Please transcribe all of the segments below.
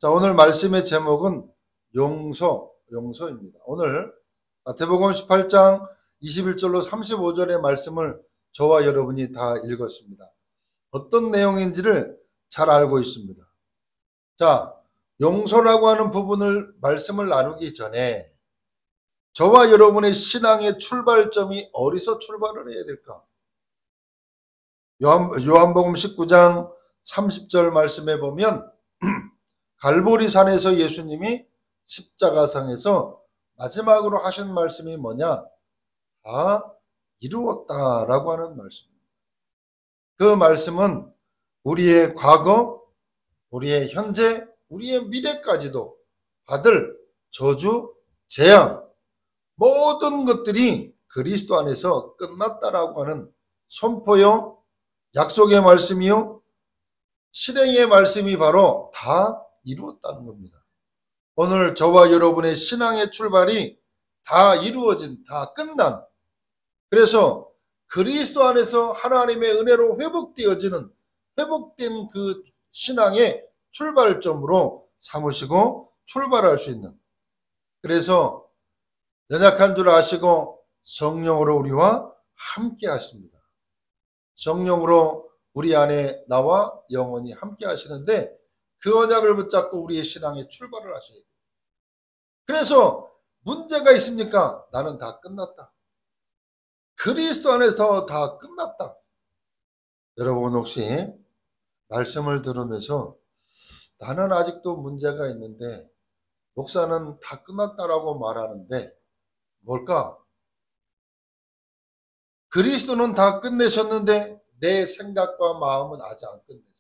자, 오늘 말씀의 제목은 용서입니다. 오늘 마태복음 18장 21절로 35절의 말씀을 저와 여러분이 다 읽었습니다. 어떤 내용인지를 잘 알고 있습니다. 자, 용서라고 하는 부분을 말씀을 나누기 전에 저와 여러분의 신앙의 출발점이 어디서 출발을 해야 될까? 요한복음 19장 30절 말씀에 보면 갈보리산에서 예수님이 십자가상에서 마지막으로 하신 말씀이 뭐냐? 다 이루었다라고 하는 말씀입니다. 그 말씀은 우리의 과거, 우리의 현재, 우리의 미래까지도 받을 저주, 재앙, 모든 것들이 그리스도 안에서 끝났다라고 하는 선포요, 약속의 말씀이요, 실행의 말씀이 바로 다 이루었다는 겁니다. 오늘 저와 여러분의 신앙의 출발이 다 이루어진, 다 끝난, 그래서 그리스도 안에서 하나님의 은혜로 회복된 그 신앙의 출발점으로 삼으시고 출발할 수 있는, 그래서 연약한 줄 아시고 성령으로 우리와 함께 하십니다. 성령으로 우리 안에 나와 영원히 함께 하시는데 그 언약을 붙잡고 우리의 신앙에 출발을 하셔야 돼요. 그래서 문제가 있습니까? 나는 다 끝났다. 그리스도 안에서 다 끝났다. 여러분 혹시 말씀을 들으면서 나는 아직도 문제가 있는데 목사는 다 끝났다라고 말하는데 뭘까? 그리스도는 다 끝내셨는데 내 생각과 마음은 아직 안 끝냈어요.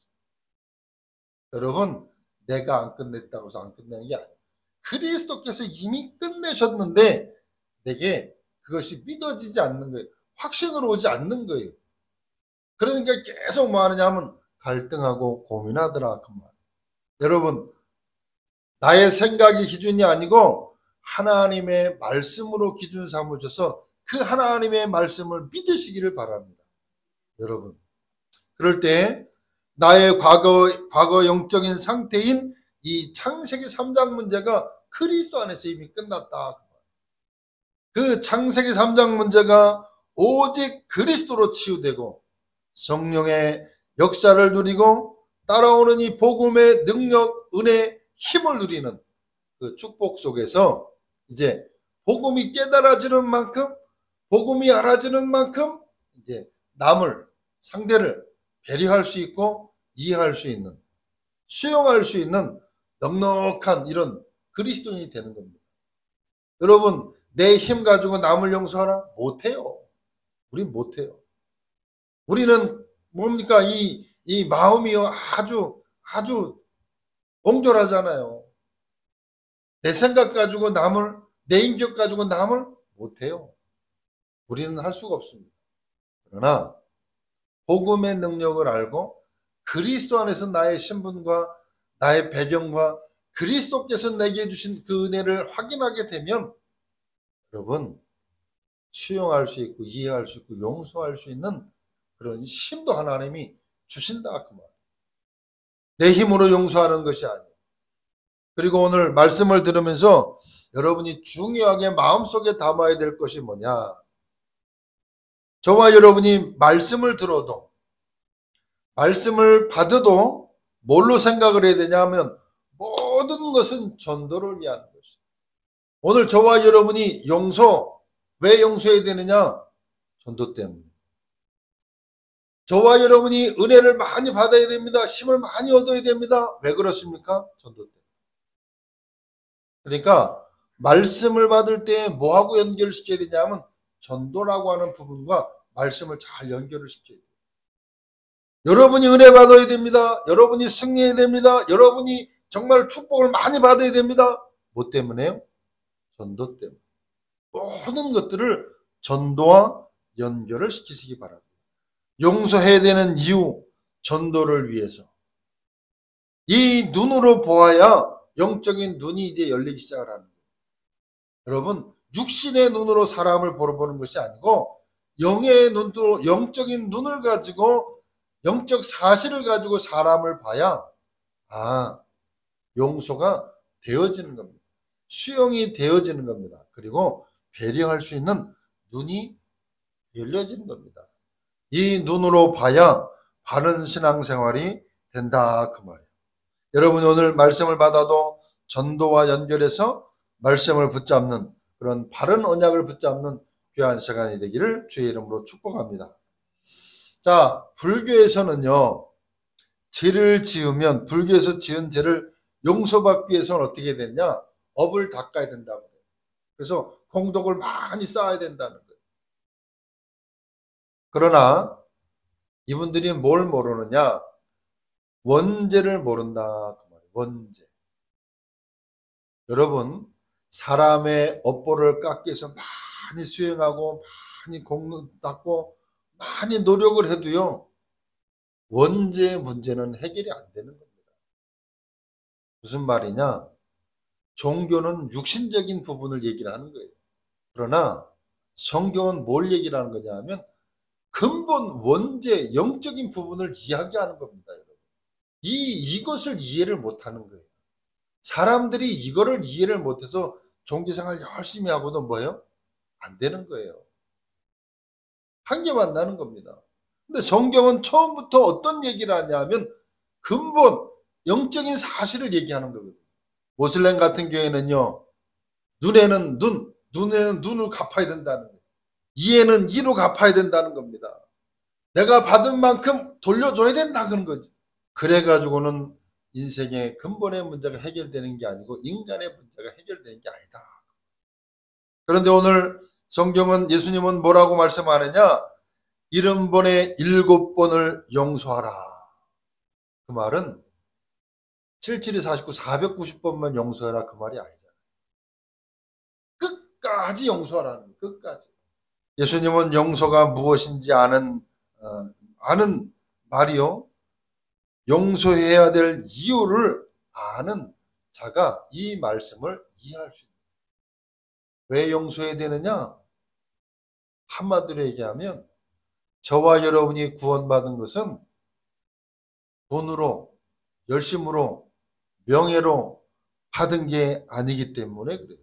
여러분, 내가 안 끝냈다고 해서 안 끝내는 게 아니에요. 그리스도께서 이미 끝내셨는데 내게 그것이 믿어지지 않는 거예요. 확신으로 오지 않는 거예요. 그러니까 계속 뭐 하느냐 하면 갈등하고 고민하더라 그 말. 여러분, 나의 생각이 기준이 아니고 하나님의 말씀으로 기준 삼으셔서 그 하나님의 말씀을 믿으시기를 바랍니다. 여러분, 그럴 때 나의 과거 영적인 상태인 이 창세기 3장 문제가 그리스도 안에서 이미 끝났다. 그 창세기 3장 문제가 오직 그리스도로 치유되고 성령의 역사를 누리고 따라오는 이 복음의 능력, 은혜, 힘을 누리는 그 축복 속에서 이제 복음이 깨달아지는 만큼, 복음이 알아지는 만큼 이제 상대를 배려할 수 있고 이해할 수 있는, 수용할 수 있는 넉넉한 이런 그리스도인이 되는 겁니다. 여러분, 내 힘 가지고 남을 용서하라? 못해요. 우린 못해요. 우리는 뭡니까? 이 마음이요. 아주 옹졸하잖아요. 내 생각 가지고 내 인격 가지고 남을 못해요. 우리는 할 수가 없습니다. 그러나 복음의 능력을 알고 그리스도 안에서 나의 신분과 나의 배경과 그리스도께서 내게 주신 그 은혜를 확인하게 되면 여러분, 수용할 수 있고 이해할 수 있고 용서할 수 있는 그런 힘도 하나님이 주신다 그 말. 내 힘으로 용서하는 것이 아니에요. 그리고 오늘 말씀을 들으면서 여러분이 중요하게 마음속에 담아야 될 것이 뭐냐? 저와 여러분이 말씀을 들어도, 말씀을 받아도 뭘로 생각을 해야 되냐 하면 모든 것은 전도를 위한 것이에요. 오늘 저와 여러분이 왜 용서해야 되느냐? 전도 때문에. 저와 여러분이 은혜를 많이 받아야 됩니다. 힘을 많이 얻어야 됩니다. 왜 그렇습니까? 전도 때문에. 그러니까 말씀을 받을 때 뭐하고 연결시켜야 되냐면 전도라고 하는 부분과 말씀을 잘 연결을 시켜야 돼요. 여러분이 은혜 받아야 됩니다. 여러분이 승리해야 됩니다. 여러분이 정말 축복을 많이 받아야 됩니다. 뭐 때문에요? 전도 때문에. 모든 것들을 전도와 연결을 시키시기 바랍니다. 용서해야 되는 이유, 전도를 위해서. 이 눈으로 보아야 영적인 눈이 이제 열리기 시작을 하는 거예요. 여러분, 육신의 눈으로 사람을 보는 것이 아니고 영의 눈으로, 영적인 눈을 가지고 영적 사실을 가지고 사람을 봐야 용서가 되어지는 겁니다. 수용이 되어지는 겁니다. 그리고 배려할 수 있는 눈이 열려지는 겁니다. 이 눈으로 봐야 바른 신앙생활이 된다 그 말이에요. 여러분 오늘 말씀을 받아도 전도와 연결해서 말씀을 붙잡는 그런 바른 언약을 붙잡는 귀한 시간이 되기를 주의 이름으로 축복합니다. 자, 불교에서는요. 죄를 지으면 불교에서 지은 죄를 용서받기 위해서는 어떻게 되냐? 업을 닦아야 된다고 해요. 그래서 공덕을 많이 쌓아야 된다는 거예요. 그러나 이분들이 뭘 모르느냐? 원죄를 모른다. 그 말이에요. 원죄. 여러분 사람의 업보를 깎기 위해서 많이 수행하고 많이 공덕 닦고 많이 노력을 해도요. 원죄의 문제는 해결이 안 되는 겁니다. 무슨 말이냐? 종교는 육신적인 부분을 얘기를 하는 거예요. 그러나 성경은 뭘 얘기를 하는 거냐 하면 근본 원죄 영적인 부분을 이야기하는 겁니다. 여러분. 이것을 이해를 못하는 거예요. 사람들이 이거를 이해를 못해서 종교생활 열심히 하고도 뭐예요? 안 되는 거예요. 한계만 나는 겁니다. 근데 성경은 처음부터 어떤 얘기를 하냐면 근본 영적인 사실을 얘기하는 거거든요. 모슬렘 같은 경우에는요. 눈에는 눈을 갚아야 된다는 거예요. 이에는 이로 갚아야 된다는 겁니다. 내가 받은 만큼 돌려줘야 된다 그런 거지. 그래가지고는 인생의 근본의 문제가 해결되는 게 아니고 인간의 문제가 해결되는 게 아니다. 그런데 오늘 성경은 예수님은 뭐라고 말씀하느냐? 70번에 7번을 용서하라. 그 말은 77이 49, 490번만 용서해라 그 말이 아니잖아요. 끝까지 용서하라는 거예요. 끝까지. 예수님은 용서가 무엇인지 아는 말이요. 용서해야 될 이유를 아는 자가 이 말씀을 이해할 수 있는 거예요. 왜 용서해야 되느냐? 한마디로 얘기하면 저와 여러분이 구원받은 것은 돈으로, 열심으로, 명예로 받은 게 아니기 때문에 그래요.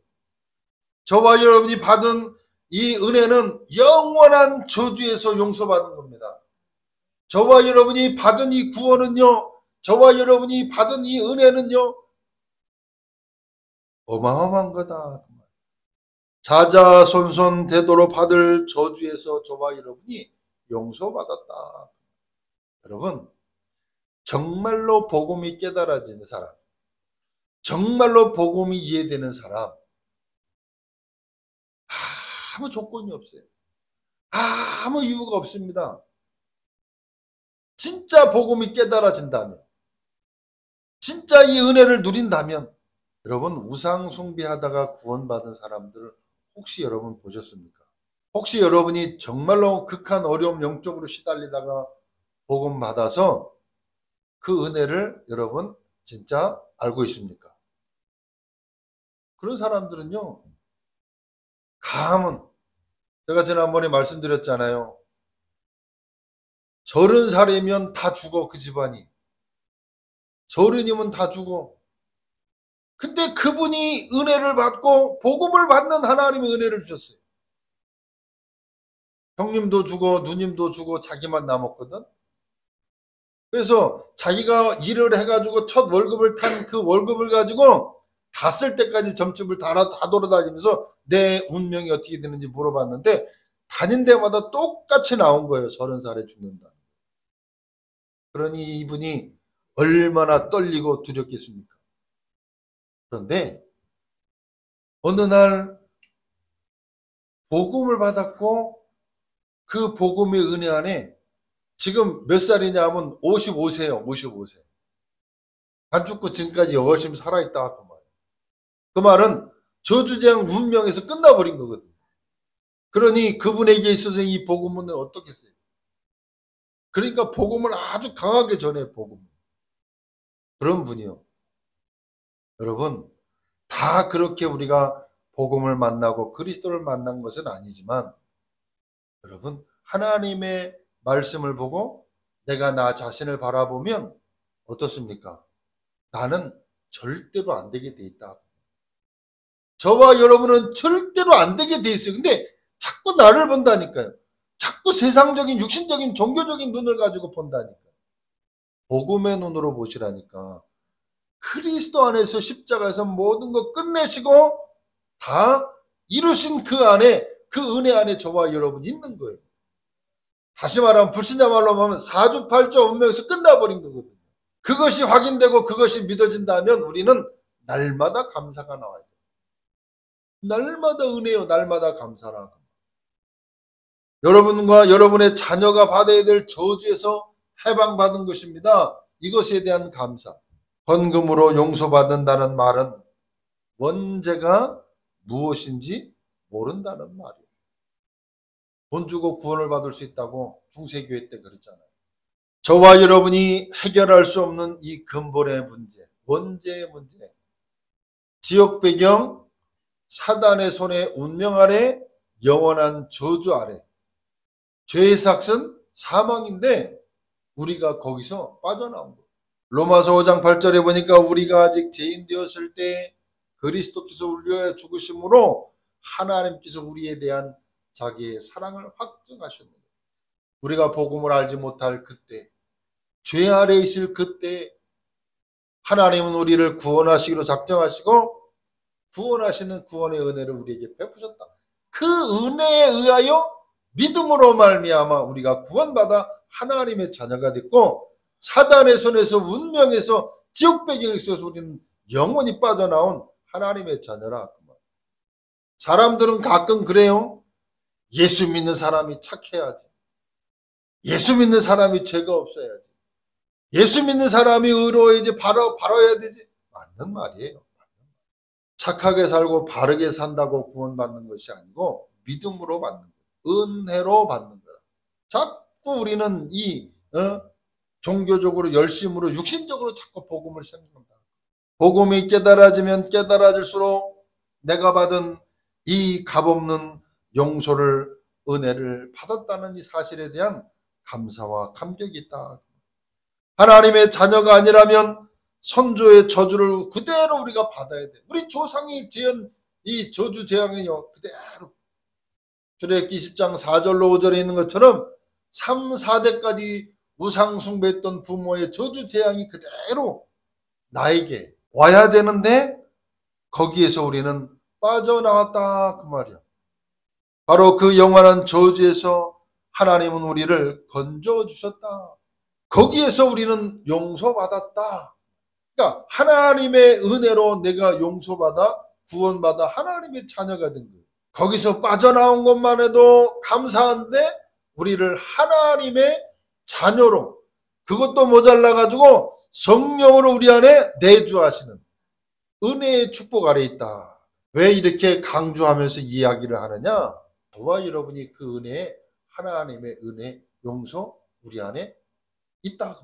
저와 여러분이 받은 이 은혜는 영원한 저주에서 용서받은 겁니다. 저와 여러분이 받은 이 구원은요, 저와 여러분이 받은 이 은혜는요, 어마어마한 거다. 자자손손 되도록 받을 저주에서 저와 여러분이 용서받았다. 여러분, 정말로 복음이 깨달아지는 사람, 정말로 복음이 이해되는 사람, 아무 조건이 없어요. 아무 이유가 없습니다. 진짜 복음이 깨달아진다면, 진짜 이 은혜를 누린다면, 여러분 우상 숭배하다가 구원받은 사람들을 혹시 여러분 보셨습니까? 혹시 여러분이 정말로 극한 어려움 영적으로 시달리다가 복음 받아서 그 은혜를 여러분 진짜 알고 있습니까? 그런 사람들은요, 감은 제가 지난번에 말씀드렸잖아요. 30살이면 다 죽어 그 집안이. 30이면 다 죽어. 근데 그분이 은혜를 받고 복음을 받는 하나님의 은혜를 주셨어요. 형님도 죽어 누님도 죽어 자기만 남았거든. 그래서 자기가 일을 해가지고 첫 월급을 탄 그 월급을 가지고 다 쓸 때까지 점집을 다 돌아다니면서 내 운명이 어떻게 되는지 물어봤는데 다닌 데마다 똑같이 나온 거예요. 30살에 죽는다. 그러니 이분이 얼마나 떨리고 두렵겠습니까? 그런데 어느 날 복음을 받았고 그 복음의 은혜 안에 지금 몇 살이냐 하면 55세예요. 55세. 안 죽고 지금까지 열심히 살아있다. 그 말. 그 말은 저주재앙 운명에서 끝나버린 거거든요. 그러니 그분에게 있어서 이 복음은 어떻겠어요? 그러니까 복음을 아주 강하게 전해 복음. 그런 분이요. 여러분 다 그렇게 우리가 복음을 만나고 그리스도를 만난 것은 아니지만 여러분 하나님의 말씀을 보고 내가 나 자신을 바라보면 어떻습니까? 나는 절대로 안 되게 돼 있다. 저와 여러분은 절대로 안 되게 돼 있어요. 근데 자꾸 나를 본다니까요. 자꾸 세상적인 육신적인 종교적인 눈을 가지고 본다니까요. 복음의 눈으로 보시라니까. 그리스도 안에서 십자가에서 모든 것 끝내시고 다 이루신 그 안에, 그 은혜 안에 저와 여러분이 있는 거예요. 다시 말하면 불신자 말로 하면 사주팔자 운명에서 끝나버린 거거든요. 그것이 확인되고 그것이 믿어진다면 우리는 날마다 감사가 나와야 돼요. 날마다 은혜요, 날마다 감사라. 여러분과 여러분의 자녀가 받아야 될 저주에서 해방받은 것입니다. 이것에 대한 감사. 헌금으로 용서받는다는 말은 원죄가 무엇인지 모른다는 말이에요. 돈 주고 구원을 받을 수 있다고 중세교회 때 그랬잖아요. 저와 여러분이 해결할 수 없는 이 근본의 문제, 원죄의 문제, 지역 배경, 사단의 손에 운명 아래, 영원한 저주 아래, 죄의 삭은 사망인데 우리가 거기서 빠져나온 거예요. 로마서 5장 8절에 보니까 우리가 아직 죄인 되었을 때 그리스도께서 우리 위하여 죽으심으로 하나님께서 우리에 대한 자기의 사랑을 확증하셨는데, 우리가 복음을 알지 못할 그때, 죄 아래 있을 그때 하나님은 우리를 구원하시기로 작정하시고 구원하시는 구원의 은혜를 우리에게 베푸셨다. 그 은혜에 의하여 믿음으로 말미암아 우리가 구원받아 하나님의 자녀가 됐고, 사단의 손에서 운명에서 지옥 배경에 있어서 우리는 영원히 빠져나온 하나님의 자녀라. 사람들은 가끔 그래요. 예수 믿는 사람이 착해야지. 예수 믿는 사람이 죄가 없어야지. 예수 믿는 사람이 의로워야지, 바라야 되지. 맞는 말이에요. 착하게 살고 바르게 산다고 구원받는 것이 아니고 믿음으로 받는 거예요. 은혜로 받는 거예요. 자꾸 우리는 이 종교적으로 열심으로 육신적으로 자꾸 복음을 생각한다. 복음이 깨달아지면 깨달아질수록 내가 받은 이 값없는 용서를, 은혜를 받았다는 이 사실에 대한 감사와 감격이 있다. 하나님의 자녀가 아니라면 선조의 저주를 그대로 우리가 받아야 돼. 우리 조상이 지은 이 저주 재앙은요, 그대로 출애굽기 10장 4절로 5절에 있는 것처럼 3, 4대까지 우상 숭배했던 부모의 저주 재앙이 그대로 나에게 와야 되는데 거기에서 우리는 빠져나왔다, 그 말이야. 바로 그 영원한 저주에서 하나님은 우리를 건져주셨다. 거기에서 우리는 용서받았다. 그러니까 하나님의 은혜로 내가 용서받아 구원받아 하나님의 자녀가 된 거예요. 거기서 빠져나온 것만 해도 감사한데 우리를 하나님의 자녀로, 그것도 모자라가지고 성령으로 우리 안에 내주하시는 은혜의 축복 아래 있다. 왜 이렇게 강조하면서 이야기를 하느냐? 저와 여러분이 그 은혜에, 하나님의 은혜, 용서 우리 안에 있다.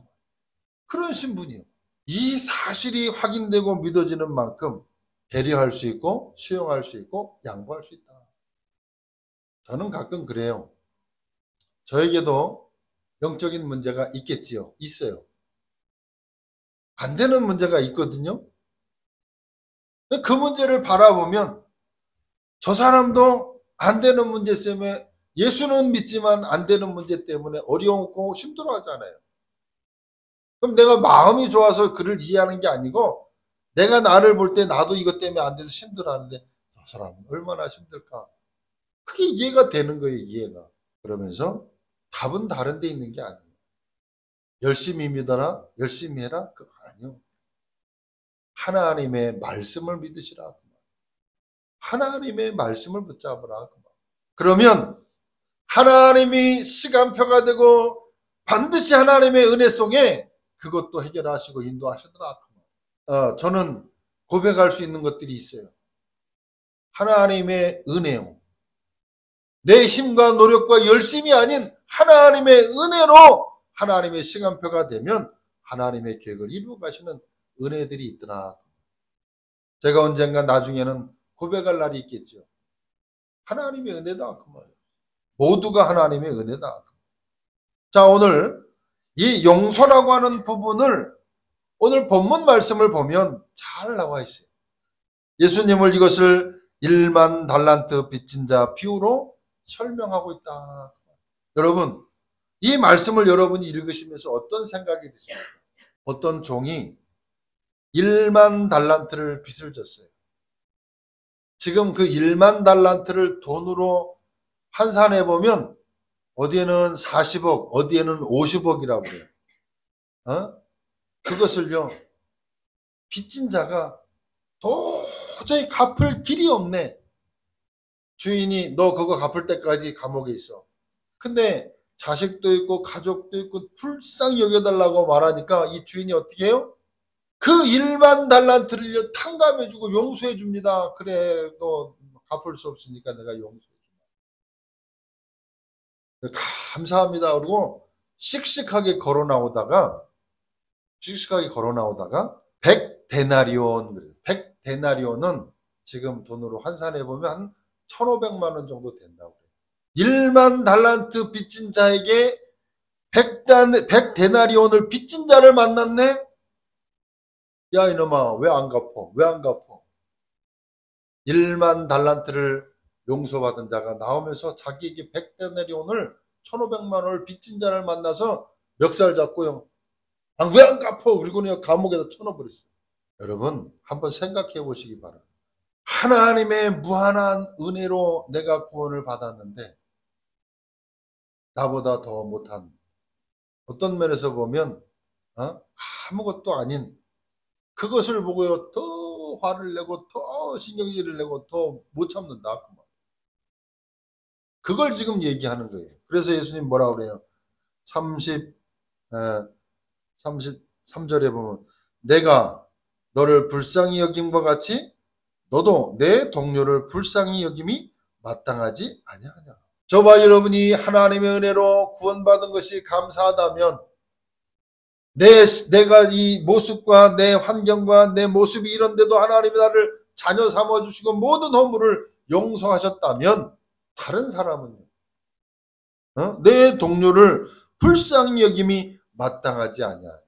그런 신분이요. 이 사실이 확인되고 믿어지는 만큼 배려할 수 있고 수용할 수 있고 양보할 수 있다. 저는 가끔 그래요. 저에게도 영적인 문제가 있겠지요. 있어요. 안 되는 문제가 있거든요. 그 문제를 바라보면 저 사람도 안 되는 문제 때문에, 예수는 믿지만 안 되는 문제 때문에 어려웠고 힘들어하잖아요. 그럼 내가 마음이 좋아서 그를 이해하는 게 아니고 내가 나를 볼 때 나도 이것 때문에 안 돼서 힘들어하는데 저 사람은 얼마나 힘들까? 그게 이해가 되는 거예요. 이해가. 그러면서 답은 다른 데 있는 게 아니에요. 열심히 믿어라, 열심히 해라, 그거 아니요. 하나님의 말씀을 믿으시라. 하나님의 말씀을 붙잡으라. 그러면 하나님이 시간표가 되고 반드시 하나님의 은혜 속에 그것도 해결하시고 인도하시더라. 저는 고백할 수 있는 것들이 있어요. 하나님의 은혜요. 내 힘과 노력과 열심이 아닌 하나님의 은혜로 하나님의 시간표가 되면 하나님의 계획을 이루어 가시는 은혜들이 있더라. 제가 언젠가 나중에는 고백할 날이 있겠죠. 하나님의 은혜다. 그 말이에요. 모두가 하나님의 은혜다. 자, 오늘 이 용서라고 하는 부분을 오늘 본문 말씀을 보면 잘 나와 있어요. 예수님을 이것을 1만 달란트 빚진 자 비유로 설명하고 있다. 여러분, 이 말씀을 여러분이 읽으시면서 어떤 생각이 드십니까? 어떤 종이 1만 달란트를 빚을 졌어요. 지금 그 1만 달란트를 돈으로 환산해 보면 어디에는 40억, 어디에는 50억이라고 그래요. 그것을요, 빚진 자가 도저히 갚을 길이 없네. 주인이 너 그거 갚을 때까지 감옥에 있어. 근데 자식도 있고 가족도 있고 불쌍히 여겨달라고 말하니까 이 주인이 어떻게 해요? 그 1만 달란트를 탕감해주고 용서해줍니다. 그래, 너 갚을 수 없으니까 내가 용서해준다. 감사합니다. 그리고 씩씩하게 걸어 나오다가 100데나리온, 100데나리온은 지금 돈으로 환산해 보면 한 1,500만 원 정도 된다고 그래요. 1만 달란트 빚진 자에게 100데나리온을 빚진 자를 만났네? 야, 이놈아, 왜 안 갚어? 왜 안 갚어? 1만 달란트를 용서받은 자가 나오면서 자기에게 100데나리온을 1,500만 원을 빚진 자를 만나서 멱살 잡고요. 왜 안 갚어? 그리고는 감옥에다 쳐넣어버렸어요. 여러분, 한번 생각해 보시기 바랍니다. 하나님의 무한한 은혜로 내가 구원을 받았는데 나보다 더 못한, 어떤 면에서 보면 아무것도 아닌 그것을 보고요 더 화를 내고 더 신경질을 내고 더 못 참는다. 그걸 지금 얘기하는 거예요. 그래서 예수님 뭐라 그래요? 33절에 보면 내가 너를 불쌍히 여김과 같이 너도 내 동료를 불쌍히 여김이 마땅하지 아니하냐. 저와 여러분이 하나님의 은혜로 구원받은 것이 감사하다면 내가 이 모습과 내 환경과 내 모습이 이런데도 하나님이 나를 자녀 삼아주시고 모든 허물을 용서하셨다면 다른 사람은요, 내 동료를 불쌍히 여김이 마땅하지 아니하냐.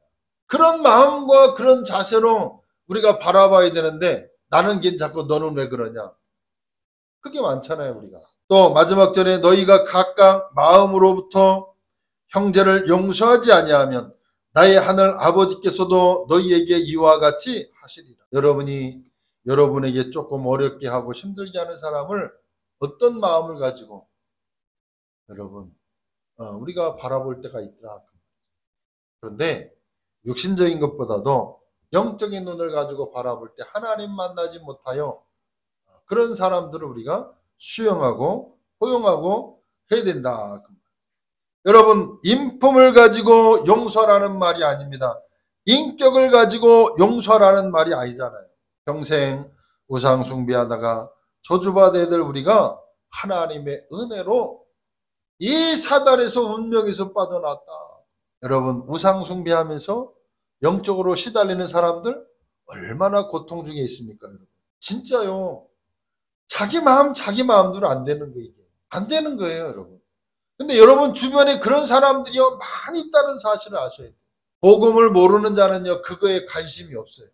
그런 마음과 그런 자세로 우리가 바라봐야 되는데 나는 괜찮고 너는 왜 그러냐. 그게 많잖아요. 우리가 또 마지막 절에 너희가 각각 마음으로부터 형제를 용서하지 아니하면 나의 하늘 아버지께서도 너희에게 이와 같이 하시리라. 여러분이 여러분에게 조금 어렵게 하고 힘들게 하는 사람을 어떤 마음을 가지고 여러분 우리가 바라볼 때가 있더라. 그런데 육신적인 것보다도 영적인 눈을 가지고 바라볼 때 하나님 만나지 못하여 그런 사람들을 우리가 수용하고 포용하고 해야 된다. 여러분, 인품을 가지고 용서라는 말이 아닙니다. 인격을 가지고 용서라는 말이 아니잖아요. 평생 우상 숭배하다가 저주받아야 될 우리가 하나님의 은혜로 이 사달에서 운명에서 빠져났다. 여러분, 우상 숭배하면서 영적으로 시달리는 사람들 얼마나 고통 중에 있습니까? 여러분? 진짜요. 자기 마음대로 안 되는 거예요. 안 되는 거예요, 여러분. 근데 여러분 주변에 그런 사람들이요 많이 있다는 사실을 아셔야 돼요. 복음을 모르는 자는요 그거에 관심이 없어요.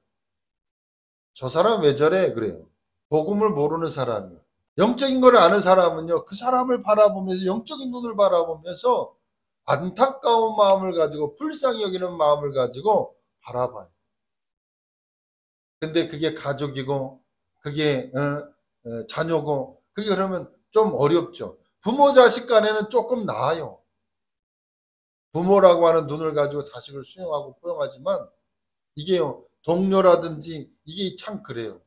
저 사람 왜 저래? 그래요. 복음을 모르는 사람이요. 영적인 걸 아는 사람은요 그 사람을 바라보면서 영적인 눈을 바라보면서 안타까운 마음을 가지고 불쌍히 여기는 마음을 가지고 바라봐요. 근데 그게 가족이고 그게 자녀고 그게 그러면 좀 어렵죠. 부모 자식 간에는 조금 나아요. 부모라고 하는 눈을 가지고 자식을 수용하고 포용하지만 이게요 동료라든지 이게 참 그래요.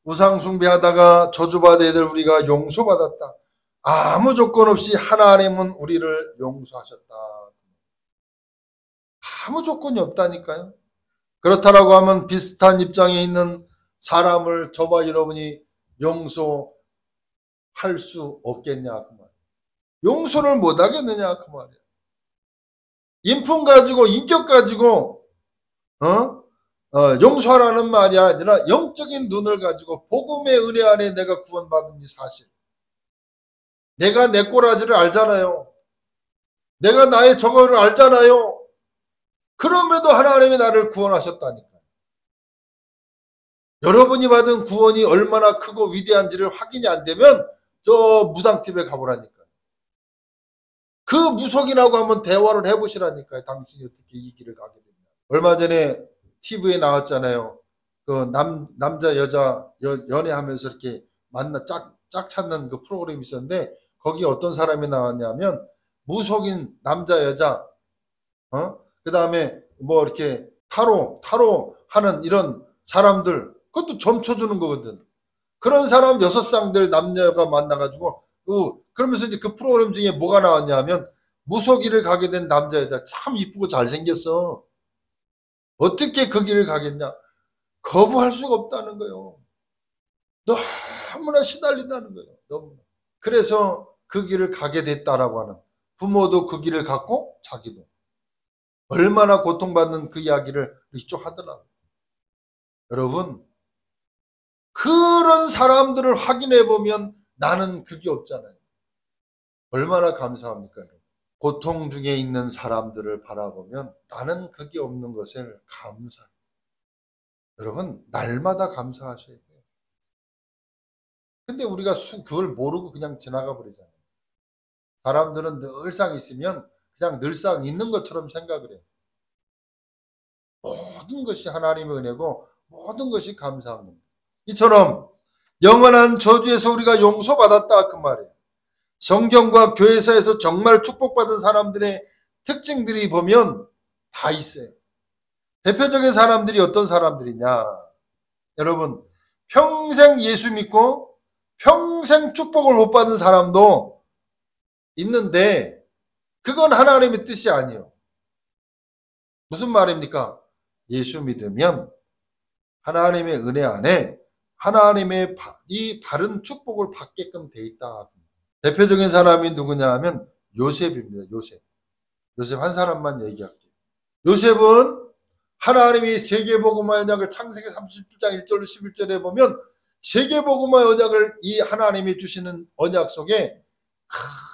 우상 숭배하다가 저주받아야 될 우리가 용서받았다. 아무 조건 없이 하나님은 우리를 용서하셨다. 아무 조건이 없다니까요. 그렇다라고 하면 비슷한 입장에 있는 사람을 저와 여러분이 용서할 수 없겠냐 그 말. 용서를 못 하겠느냐 그 말이야. 인품 가지고 인격 가지고 용서하라는 말이 아니라 영적인 눈을 가지고 복음의 은혜 안에 내가 구원받은 이 사실. 내가 내 꼬라지를 알잖아요. 내가 나의 정어를 알잖아요. 그럼에도 하나님이 나를 구원하셨다니까요. 여러분이 받은 구원이 얼마나 크고 위대한지를 확인이 안 되면 저 무당집에 가보라니까요. 그 무속인하고 한번 대화를 해보시라니까요. 당신이 어떻게 이 길을 가게 됐냐. 얼마 전에 TV에 나왔잖아요. 그 남자 여자 연애하면서 이렇게 짝 찾는 그 프로그램이 있었는데 거기 어떤 사람이 나왔냐면 무속인 남자 여자 그 다음에 뭐 이렇게 타로 하는 이런 사람들 그것도 점 쳐주는 거거든. 그런 사람 6쌍들 남녀가 만나가지고 그러면서 이제 그 프로그램 중에 뭐가 나왔냐면 무속인을 가게 된 남자 여자 참 이쁘고 잘생겼어. 어떻게 그 길을 가겠냐. 거부할 수가 없다는 거예요. 너무나 시달린다는 거예요. 너무나. 그래서 그 길을 가게 됐다라고 하는 부모도 그 길을 갔고 자기도 얼마나 고통받는 그 이야기를 이쪽 하더라고요. 여러분 그런 사람들을 확인해 보면 나는 그게 없잖아요. 얼마나 감사합니까? 여러분. 고통 중에 있는 사람들을 바라보면 나는 그게 없는 것을 감사해요. 여러분 날마다 감사하셔야 돼요. 근데 우리가 그걸 모르고 그냥 지나가 버리잖아요. 사람들은 늘상 있으면 그냥 늘상 있는 것처럼 생각을 해요. 모든 것이 하나님의 은혜고 모든 것이 감사한 겁니다. 이처럼 영원한 저주에서 우리가 용서받았다 그 말이에요. 성경과 교회사에서 정말 축복받은 사람들의 특징들이 보면 다 있어요. 대표적인 사람들이 어떤 사람들이냐. 여러분 평생 예수 믿고 평생 축복을 못 받은 사람도 있는데 그건 하나님의 뜻이 아니에요. 무슨 말입니까? 예수 믿으면 하나님의 은혜 안에 하나님의 이 바른 축복을 받게끔 돼 있다. 대표적인 사람이 누구냐 하면 요셉입니다. 요셉 한 사람만 얘기할게요. 요셉은 하나님이 세계복음화 언약을 창세기 37장 1절로 11절에 보면 세계복음화 언약을 이 하나님이 주시는 언약 속에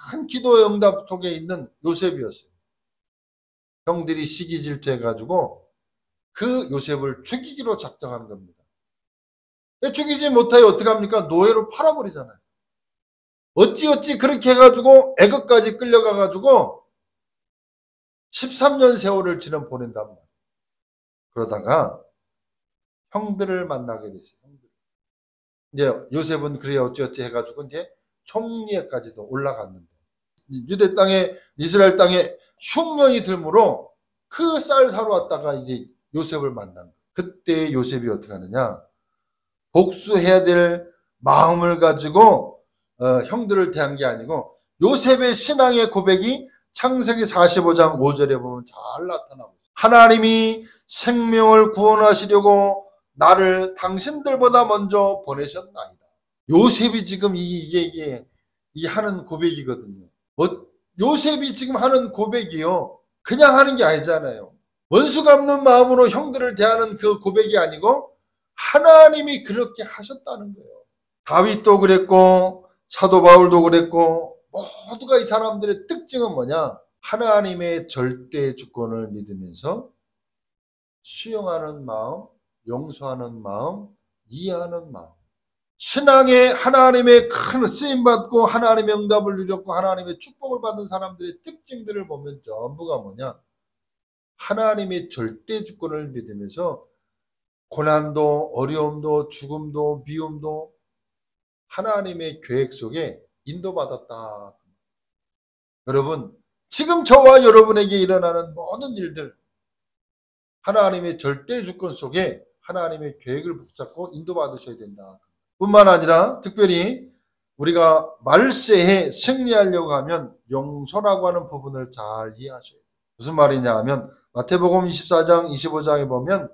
큰 기도의 응답 속에 있는 요셉이었어요. 형들이 시기 질투해가지고 그 요셉을 죽이기로 작정하는 겁니다. 죽이지 못하여 어떡합니까? 노예로 팔아버리잖아요. 어찌 그렇게 해가지고 애굽까지 끌려가가지고 13년 세월을 지금 보낸단 말이에요. 그러다가 형들을 만나게 됐어요. 이제 요셉은 그래 어찌 해가지고 이제 총리에까지도 올라갔는데 유대 땅에 이스라엘 땅에 흉년이 들므로 그 쌀 사러 왔다가 이제 요셉을 만난 거예요. 그때 요셉이 어떻게 하느냐? 복수해야 될 마음을 가지고 형들을 대한 게 아니고 요셉의 신앙의 고백이 창세기 45장 5절에 보면 잘 나타나고 있어요. 하나님이 생명을 구원하시려고 나를 당신들보다 먼저 보내셨나이다. 요셉이 지금 이게 하는 고백이거든요. 요셉이 지금 하는 고백이요. 그냥 하는 게 아니잖아요. 원수 갚는 마음으로 형들을 대하는 그 고백이 아니고 하나님이 그렇게 하셨다는 거예요. 다윗도 그랬고 사도 바울도 그랬고 모두가 이 사람들의 특징은 뭐냐? 하나님의 절대 주권을 믿으면서 수용하는 마음, 용서하는 마음, 이해하는 마음. 신앙에 하나님의 큰 쓰임받고 하나님의 응답을 누렸고 하나님의 축복을 받은 사람들의 특징들을 보면 전부가 뭐냐? 하나님의 절대 주권을 믿으면서 고난도 어려움도 죽음도 미움도 하나님의 계획 속에 인도받았다. 여러분 지금 저와 여러분에게 일어나는 모든 일들 하나님의 절대 주권 속에 하나님의 계획을 붙잡고 인도받으셔야 된다. 뿐만 아니라 특별히 우리가 말세에 승리하려고 하면 용서라고 하는 부분을 잘 이해하셔야 돼요. 무슨 말이냐 하면 마태복음 24장 25장에 보면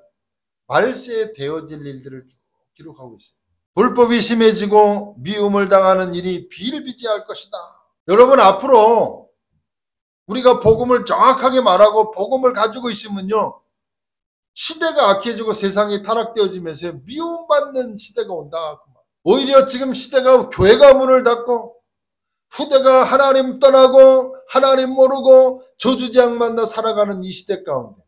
말세에 되어질 일들을 쭉 기록하고 있어요. 불법이 심해지고 미움을 당하는 일이 비일비재할 것이다. 여러분 앞으로 우리가 복음을 정확하게 말하고 복음을 가지고 있으면요. 시대가 악해지고 세상이 타락되어지면서 미움받는 시대가 온다. 오히려 지금 시대가 교회가 문을 닫고 후대가 하나님 떠나고 하나님 모르고 저주지향 만나 살아가는 이 시대 가운데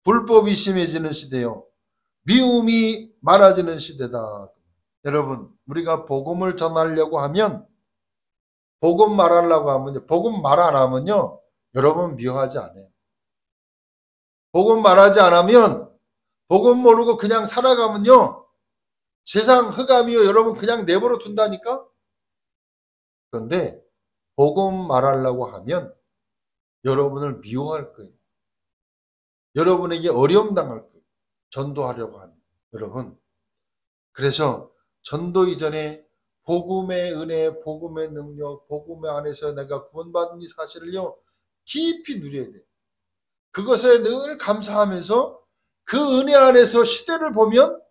불법이 심해지는 시대요. 미움이 많아지는 시대다. 여러분, 우리가 복음을 전하려고 하면, 복음 말하려고 하면요, 복음 말 안 하면요, 여러분 미워하지 않아요. 복음 말하지 않으면, 복음 모르고 그냥 살아가면요, 세상 흑암이요, 여러분 그냥 내버려 둔다니까? 그런데, 복음 말하려고 하면, 여러분을 미워할 거예요. 여러분에게 어려움 당할 거예요. 전도하려고 하면. 여러분, 그래서 전도 이전에 복음의 은혜, 복음의 능력, 복음의 안에서 내가 구원받은 이 사실을요, 깊이 누려야 돼요. 그것에 늘 감사하면서 그 은혜 안에서 시대를 보면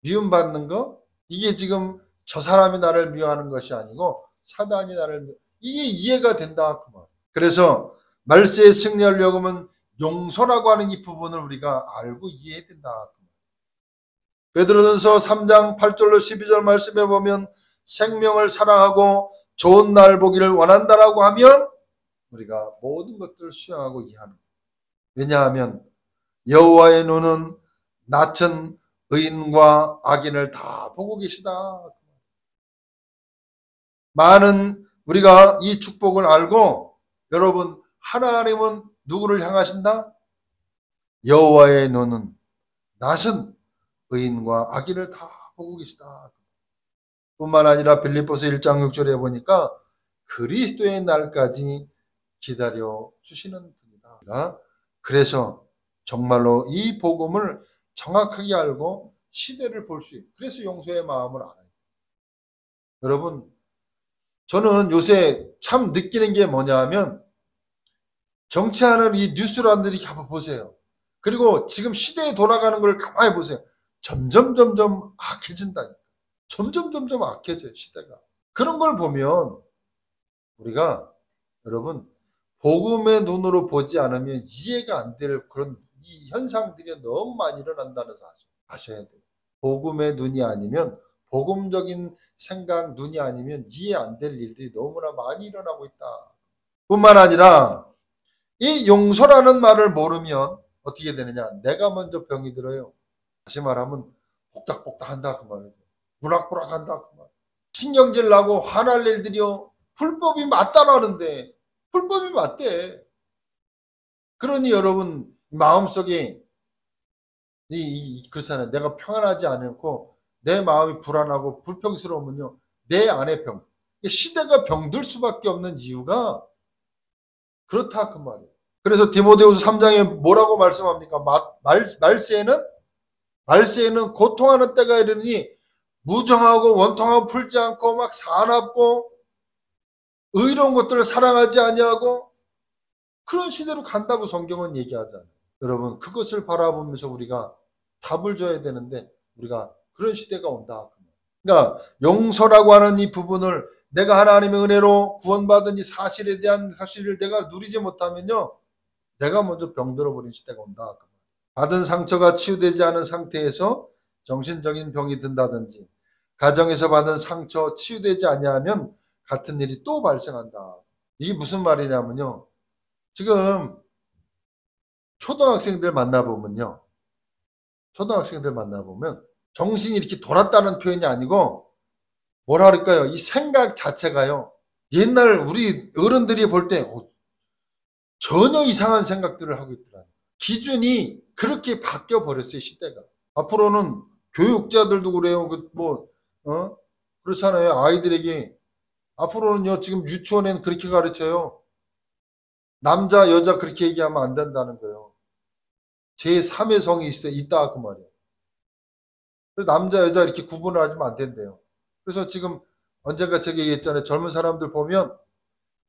미움받는 거, 이게 지금 저 사람이 나를 미워하는 것이 아니고 사단이 나를 이게 이해가 된다. 그 말. 그래서 말세에 승리하려고 하면 용서라고 하는 이 부분을 우리가 알고 이해해야 된다. 베드로전서 3장 8절로 12절 말씀에 보면 생명을 사랑하고 좋은 날 보기를 원한다라고 하면 우리가 모든 것들을 수용하고 이해하는 거예요. 왜냐하면 여호와의 눈은 낯은 의인과 악인을 다 보고 계시다. 많은 우리가 이 축복을 알고 여러분 하나님은 누구를 향하신다? 여호와의 눈은 낯은 의인과 악인을 다 보고 계시다. 뿐만 아니라 빌립보서 1장 6절에 보니까 그리스도의 날까지 기다려 주시는 분이다. 그래서 정말로 이 복음을 정확하게 알고 시대를 볼 수 있고 그래서 용서의 마음을 알아요. 여러분, 저는 요새 참 느끼는 게 뭐냐 하면 정치하는 이 뉴스란들이 한번 보세요. 그리고 지금 시대에 돌아가는 걸 가만히 보세요. 점점 악해진다니까. 점점 악해져요, 시대가. 그런 걸 보면 우리가 여러분 복음의 눈으로 보지 않으면 이해가 안 될 그런 이 현상들이 너무 많이 일어난다는 사실 아셔야 돼요. 복음의 눈이 아니면 복음적인 생각 눈이 아니면 이해 안 될 일들이 너무나 많이 일어나고 있다. 뿐만 아니라 이 용서라는 말을 모르면 어떻게 되느냐. 내가 먼저 병이 들어요. 다시 말하면 복닥복닥 한다 그 말이에요. 부락부락 한다 그 말. 신경질 나고 화날 일들이요. 불법이 맞다라는데 불법이 맞대. 그러니 여러분 마음속에 그렇잖아요. 내가 평안하지 않고 내 마음이 불안하고 불평스러우면요. 내 안에 병. 시대가 병들 수밖에 없는 이유가 그렇다 그 말이에요. 그래서 디모데후서 3장에 뭐라고 말씀합니까? 말세에는 고통하는 때가 이르니 무정하고 원통하고 풀지 않고 막 사납고 의로운 것들을 사랑하지 아니하고 그런 시대로 간다고 성경은 얘기하잖아요. 여러분 그것을 바라보면서 우리가 답을 줘야 되는데 우리가 그런 시대가 온다. 그러니까 용서라고 하는 이 부분을 내가 하나님의 은혜로 구원받은 이 사실에 대한 사실을 내가 누리지 못하면요. 내가 먼저 병들어버린 시대가 온다. 받은 상처가 치유되지 않은 상태에서 정신적인 병이 든다든지 가정에서 받은 상처 치유되지 아니하면 같은 일이 또 발생한다. 이게 무슨 말이냐면요. 지금 초등학생들 만나보면 정신이 이렇게 돌았다는 표현이 아니고 뭐라 그럴까요? 이 생각 자체가요. 옛날 우리 어른들이 볼 때 전혀 이상한 생각들을 하고 있더라고요. 기준이 그렇게 바뀌어 버렸어요, 시대가. 앞으로는 교육자들도 그래요. 그렇잖아요. 아이들에게. 앞으로는요, 지금 유치원에는 그렇게 가르쳐요. 남자, 여자 그렇게 얘기하면 안 된다는 거예요. 제3의 성이 있다, 그 말이에요. 그래서 남자, 여자 이렇게 구분을 하시면 안 된대요. 그래서 지금 언젠가 제가 얘기했잖아요. 젊은 사람들 보면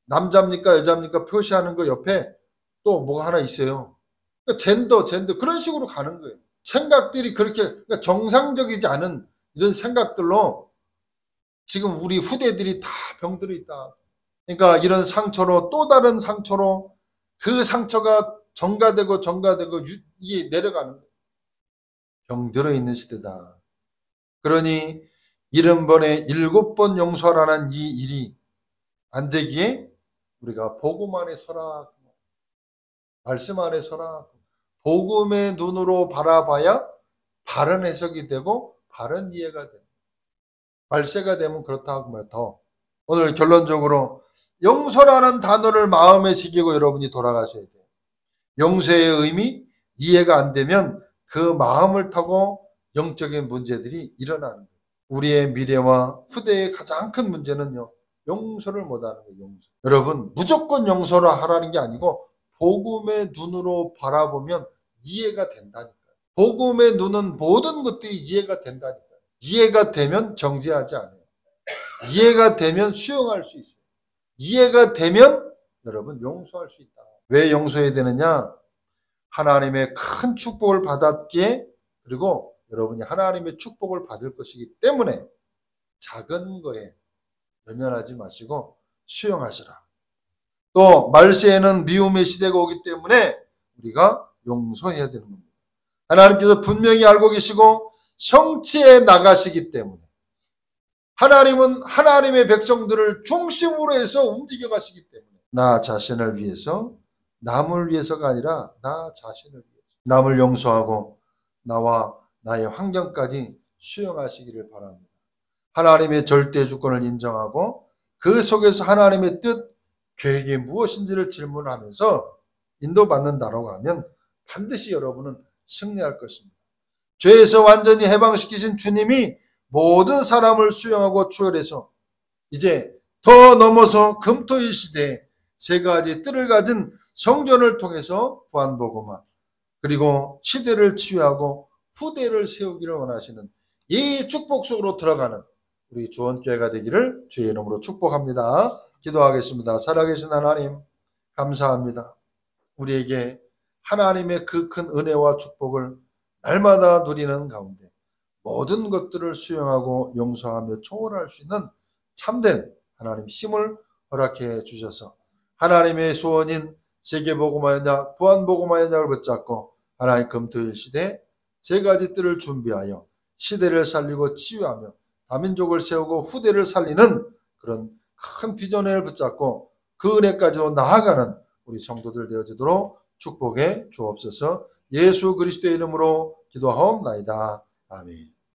남자입니까, 여자입니까 표시하는 거 옆에 또 뭐가 하나 있어요. 그러니까 젠더 그런 식으로 가는 거예요. 생각들이 그렇게 그러니까 정상적이지 않은 이런 생각들로 지금 우리 후대들이 다 병들어 있다. 그러니까 이런 상처로 또 다른 상처로 그 상처가 정가되고 이게 내려가는 거예요. 병들어 있는 시대다. 그러니 70번에 7번 용서하라는 이 일이 안 되기에 우리가 복음 안에 서라. 말씀 안에 서라. 복음의 눈으로 바라봐야 바른 해석이 되고 바른 이해가 돼요. 말세가 되면 그렇다고 하면 더. 오늘 결론적으로 용서라는 단어를 마음에 새기고 여러분이 돌아가셔야 돼요. 용서의 의미 이해가 안 되면 그 마음을 타고 영적인 문제들이 일어나는 거예요. 우리의 미래와 후대의 가장 큰 문제는요, 용서를 못하는 거예요. 용서. 여러분, 무조건 용서를 하라는 게 아니고 복음의 눈으로 바라보면 이해가 된다니까요. 복음의 눈은 모든 것들이 이해가 된다니까요. 이해가 되면 정죄하지 않아요. 이해가 되면 수용할 수 있어요. 이해가 되면 여러분 용서할 수 있다. 왜 용서해야 되느냐? 하나님의 큰 축복을 받았기에, 그리고 여러분이 하나님의 축복을 받을 것이기 때문에 작은 거에 연연하지 마시고 수용하시라. 또 말세에는 미움의 시대가 오기 때문에 우리가 용서해야 되는 겁니다. 하나님께서 분명히 알고 계시고 성취해 나가시기 때문에 하나님은 하나님의 백성들을 중심으로 해서 움직여 가시기 때문에 나 자신을 위해서, 남을 위해서가 아니라 나 자신을 위해서 남을 용서하고 나와 나의 환경까지 수용하시기를 바랍니다. 하나님의 절대 주권을 인정하고 그 속에서 하나님의 뜻, 계획이 무엇인지를 질문하면서 인도받는다라고 하면 반드시 여러분은 승리할 것입니다. 죄에서 완전히 해방시키신 주님이 모든 사람을 수용하고 초월해서 이제 더 넘어서 금토일 시대에 세 가지 뜰을 가진 성전을 통해서 부안복음화, 그리고 시대를 치유하고 후대를 세우기를 원하시는 이 축복 속으로 들어가는 우리 주원교회가 되기를 주의 이름으로 축복합니다. 기도하겠습니다. 살아계신 하나님, 감사합니다. 우리에게 하나님의 그 큰 은혜와 축복을 날마다 누리는 가운데 모든 것들을 수용하고 용서하며 초월할 수 있는 참된 하나님 힘을 허락해 주셔서 하나님의 소원인 세계복음화 연약, 부안복음화 연약을 붙잡고 하나님 금토일 시대 세 가지 뜰을 준비하여 시대를 살리고 치유하며 다민족을 세우고 후대를 살리는 그런 큰 비전을 붙잡고 그 은혜까지로 나아가는 우리 성도들 되어지도록 축복해 주옵소서. 예수 그리스도의 이름으로 기도하옵나이다. 아멘.